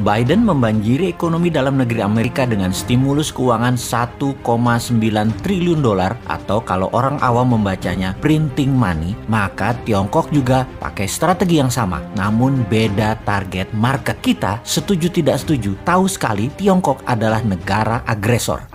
Biden membanjiri ekonomi dalam negeri Amerika dengan stimulus keuangan 1,9 triliun dolar, atau kalau orang awam membacanya printing money, maka Tiongkok juga pakai strategi yang sama, namun beda target market. Kita setuju tidak setuju, tahu sekali Tiongkok adalah negara agresor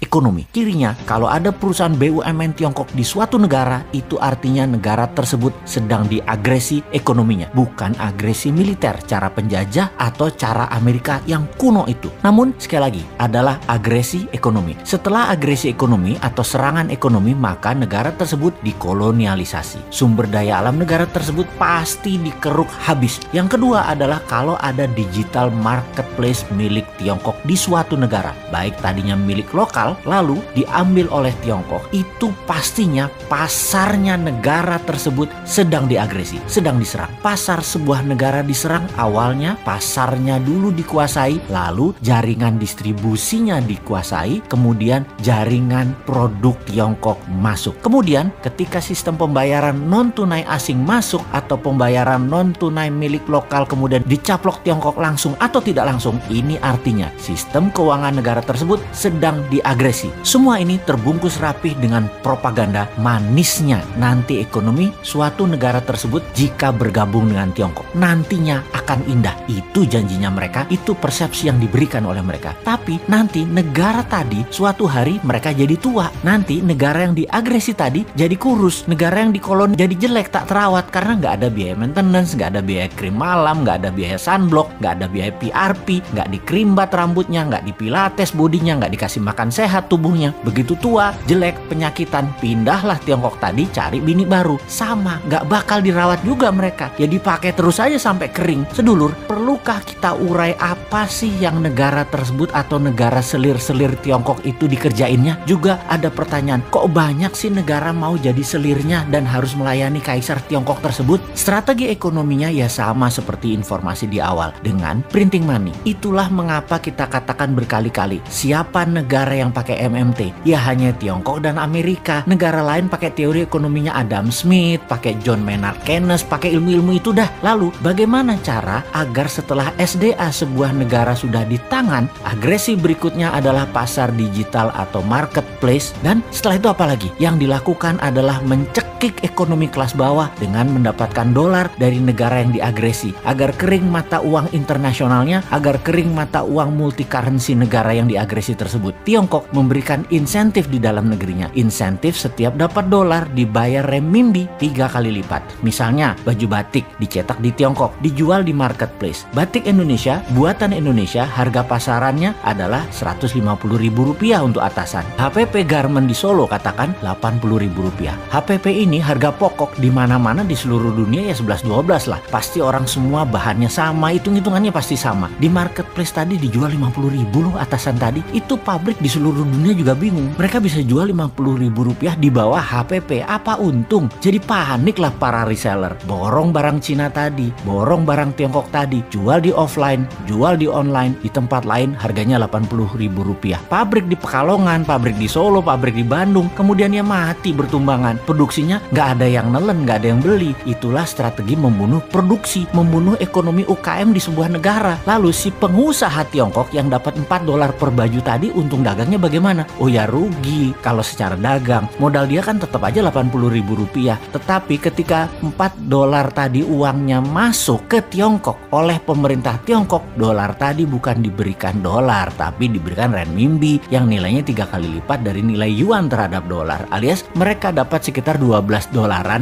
ekonomi. Cirinya, kalau ada perusahaan BUMN Tiongkok di suatu negara, itu artinya negara tersebut sedang diagresi ekonominya, bukan agresi militer, cara penjajah atau cara Amerika yang kuno itu. Namun sekali lagi adalah agresi ekonomi. Setelah agresi ekonomi atau serangan ekonomi, maka negara tersebut dikolonialisasi. Sumber daya alam negara tersebut pasti dikeruk habis. Yang kedua adalah kalau ada digital marketplace milik Tiongkok di suatu negara, baik tadinya milik lokal lalu diambil oleh Tiongkok, itu pastinya pasarnya negara tersebut sedang diagresi, sedang diserang. Pasar sebuah negara diserang, awalnya pasarnya dulu dikuasai, lalu jaringan distribusinya dikuasai, kemudian jaringan produk Tiongkok masuk. Kemudian ketika sistem pembayaran non-tunai asing masuk atau pembayaran non-tunai milik lokal kemudian dicaplok Tiongkok langsung atau tidak langsung, ini artinya sistem keuangan negara tersebut sedang diagresi. Semua ini terbungkus rapih dengan propaganda manisnya nanti ekonomi suatu negara tersebut jika bergabung dengan Tiongkok nantinya akan indah. Itu janjinya mereka, itu persepsi yang diberikan oleh mereka. Tapi nanti negara tadi suatu hari mereka jadi tua. Nanti negara yang diagresi tadi jadi kurus. Negara yang dikoloni jadi jelek, tak terawat karena nggak ada biaya maintenance, nggak ada biaya krim malam, nggak ada biaya sunblock, nggak ada biaya PRP, nggak dikrimbat rambutnya, nggak dipilates bodinya, nggak dikasih makan sehat tubuhnya. Begitu tua, jelek, penyakitan, pindahlah Tiongkok tadi cari bini baru. Sama, nggak bakal dirawat juga mereka. Ya dipakai terus aja sampai kering. Sedulur, perlukah kita urai apa sih yang negara tersebut atau negara selir-selir Tiongkok itu dikerjainnya? Juga ada pertanyaan, kok banyak sih negara mau jadi selirnya dan harus melayani kaisar Tiongkok tersebut? Strategi ekonominya ya sama seperti informasi di awal, dengan printing money. Itulah mengapa kita katakan berkali-kali, siapa negara yang pakai MMT? Ya hanya Tiongkok dan Amerika. Negara lain pakai teori ekonominya Adam Smith, pakai John Maynard Keynes, pakai ilmu-ilmu itu dah. Lalu bagaimana cara agar setelah SDA sebuah negara sudah di tangan, agresi berikutnya adalah pasar digital atau marketplace, dan setelah itu apa lagi? Yang dilakukan adalah mencekik ekonomi kelas bawah dengan mendapatkan dolar dari negara yang diagresi, agar kering mata uang internasionalnya, agar kering mata uang multi currency negara yang diagresi tersebut. Tiongkok memberikan insentif di dalam negerinya. Insentif setiap dapat dolar dibayar renminbi 3 kali lipat. Misalnya baju batik dicetak di Tiongkok, dijual di marketplace. Batik Indonesia, buatan Indonesia, harga pasarannya adalah Rp150.000 untuk atasan. HPP garment di Solo katakan Rp80.000. HPP ini harga pokok di mana-mana di seluruh dunia ya 11-12 lah. Pasti orang semua bahannya sama, hitung-hitungannya pasti sama. Di marketplace tadi dijual Rp50.000 loh atasan tadi. Itu pabrik di seluruh dunia juga bingung. Mereka bisa jual Rp50.000 di bawah HPP. Apa untung? Jadi panik lah para reseller. Borong barang Cina tadi, borong barang Tiongkok tadi, jual di offline, jual di online, di tempat lain harganya Rp80.000. Pabrik di Pekalongan, pabrik di Solo, pabrik di Bandung, kemudian ya mati bertumbangan. Produksinya nggak ada yang nelen, nggak ada yang beli. Itulah strategi membunuh produksi, membunuh ekonomi UKM di sebuah negara. Lalu si pengusaha Tiongkok yang dapat $4 per baju tadi, untung dagangnya bagaimana? Oh ya rugi kalau secara dagang. Modal dia kan tetap aja Rp80.000. Tetapi ketika $4 tadi uangnya masuk ke Tiongkok oleh pemerintah Tiongkok, dolar tadi bukan diberikan dolar, tapi diberikan renminbi yang nilainya 3 kali lipat dari nilai yuan terhadap dolar, alias mereka dapat sekitar $12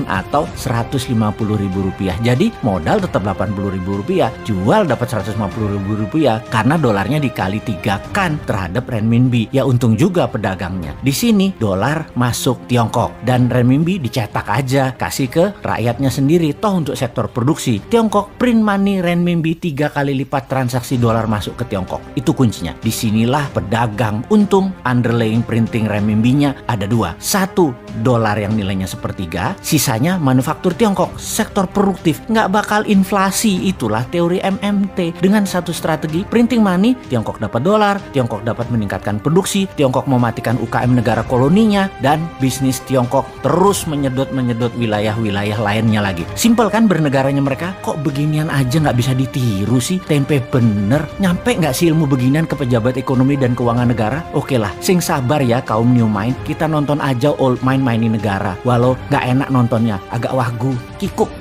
atau Rp150.000. Jadi modal tetap Rp80.000, jual dapat Rp150.000 karena dolarnya dikali 3 kan terhadap renminbi. Ya untung juga pedagangnya. Di sini dolar masuk Tiongkok dan renminbi dicetak aja, kasih ke rakyatnya sendiri. Toh untuk sektor produksi, Tiongkok print money renminbi 3 kali lipat transaksi dolar masuk ke Tiongkok. Itu kuncinya. Disinilah pedagang untung. Underlying printing renminbinya ada 2. 1, dolar yang nilainya sepertiga, sisanya manufaktur Tiongkok, sektor produktif, nggak bakal inflasi. Itulah teori MMT. Dengan satu strategi printing money, Tiongkok dapat dolar, Tiongkok dapat meningkatkan produksi, Tiongkok mematikan UKM negara koloninya, dan bisnis Tiongkok terus menyedot wilayah-wilayah lainnya lagi. Simpel kan bernegaranya mereka? Kok beginian aja nggak bisa ditiru? tiru sih, tempe bener. Nyampe nggak sih ilmu beginian ke pejabat ekonomi dan keuangan negara? Oke lah, sing sabar ya kaum new mind. Kita nonton aja old mind mainin negara. Walau nggak enak nontonnya, agak wagu, kikuk.